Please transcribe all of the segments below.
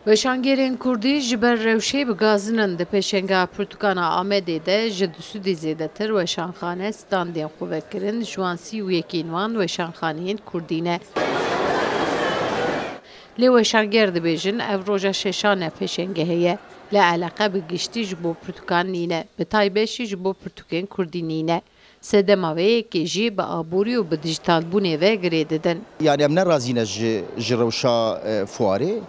Weşangerên Kurdî ji ber rewşê bigazînin di pêşengeha Pirtûkana Amedê de ji dûsûdê zêdetir weşanxane standên xwe vekirin ji wan 31 wan weşanxaneyên Kurdî ne. Lê weşanger dibêjin ev roja şeşan e pêşengehê ye. Li eleqe bi giştî ji bo Pirtûkan nîne, bi taybet ji bo Pirtûkên Kurdî nîne. Sedema wê yekê jî bi aborî û bi dijîtalbûnê ve girê didin. Yani em nerazîne ji rewşa fuarê.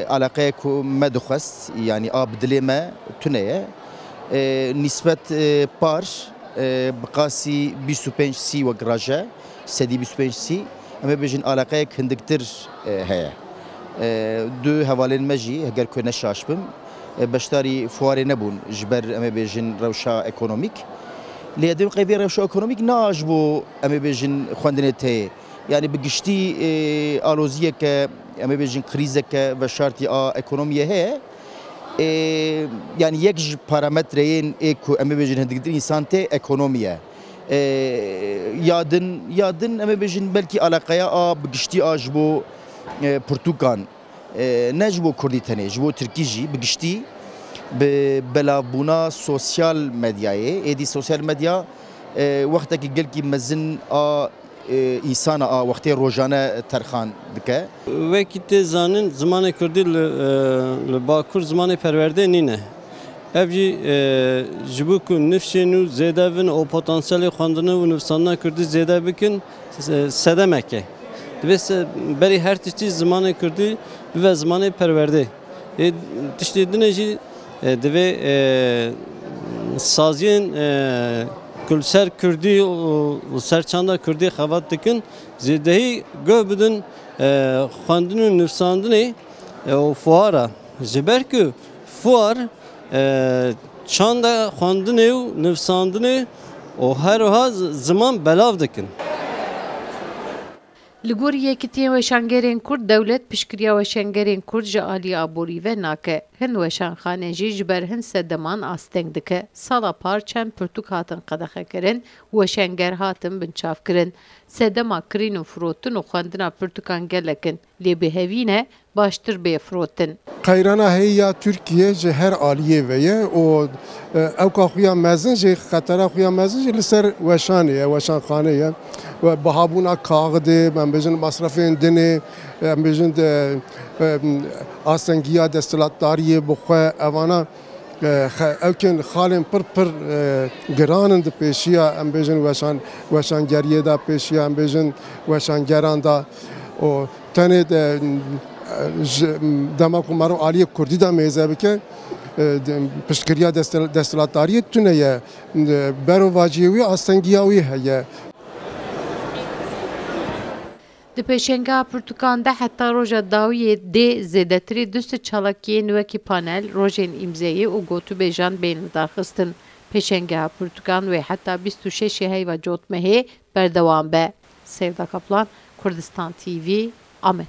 Alaqeye ku me dixwest yani a bi dilê me tune ye. Nisbet par bi qasî 25 sî wek raje, sedî 25 sî em ê bêjin alaqeyek hindiktir heye. Du hevalên me jî heger ku neşaş bim beşdarî fuarê nebûn ji ber em ê bêjin rewşa ekonomîk. Lê dem qevê rewşa ekonomîk na ji bo em ê bêjin xwendinê tê. Yani bi giştî aloziyeke em ê bêjin krîzeke ve şartî a ekonomiyê heye. Yani yek ji parametreyên ku em ê bêjin hindiktir însan tê ekonomî ye. Yadin em ê bêjin belkî alaqeya a bi giştî a ji bo Pirtûkan ne ji bo Kurdî tenê ji bo Tirkî jî bi giştî bi belavbûna sosyal medyayê êdî sosyal medya wextekî gelkî mezin a insana a wextê rojane terxan dike. Wekî tê zanin zimanê Kurdî li Bakur zimanê perwerdê nîne. Ev jî ji bo ku nifşên û zêde bin û potansiyelê xwendina û nivîsandina Kurdî zêde bikin sedemek e. Divê berî her tiştî zimanê Kurdî bibe zimanê perwerdê. Tiştê din jî divê saziyên kulser Kurdî û serçanda Kurdî xebat dikin zêdehî guh bidin xwendin û nivîsandinê û fuara. Ji ber ku fuar çanda xwendinê û nivîsandinê û her wiha ziman belav dikin. Li gorî Yekîtiyên Weşangerên Kurd dewlet piştgiriya weşangerên Kurd ji aliyê aborî ve nake. Hin weşanxane jî ji ber hin sedeman asteng dike. Sala par çend pirtûk hatin qedexekirin û weşanger hatin binçavkirin. Sedema kirîn û firotin û xwendina pirtûkan gelekin. Lê bihevîne baştir bê firotin. Qayrana heyya Türkiye ji her aliyê ve ye û ewka xuya mezin jî xetera xuya mezin jî li ser weşanê ye weşanxanê ye. Bihabûna kaxidê em bêjin masrefên dinê em bêjin astengiya desthilatdariyê bi xwe evana evkên xalên pir giranin di pêşiya em bêjin weşangeriyê da pêşiya em bêjin weşangeran da û tenê dema ku merov aliyê Kurdî da mêze bike piştgiriya desthilatdariyê tune ye berovaciyê wî astengiya wî heye. Di pêşengeha Pirtûkan de heta roja dawiyê dê zêdetirî du çalakiyên wekî panel, rojên îmzeyî û gotûbêjan bên li daxistin. Pêşengeha Pirtûkan wê heta 26 heyva cotmehê berdewam be. Sevda Kaplan, Kurdistan TV, Amed.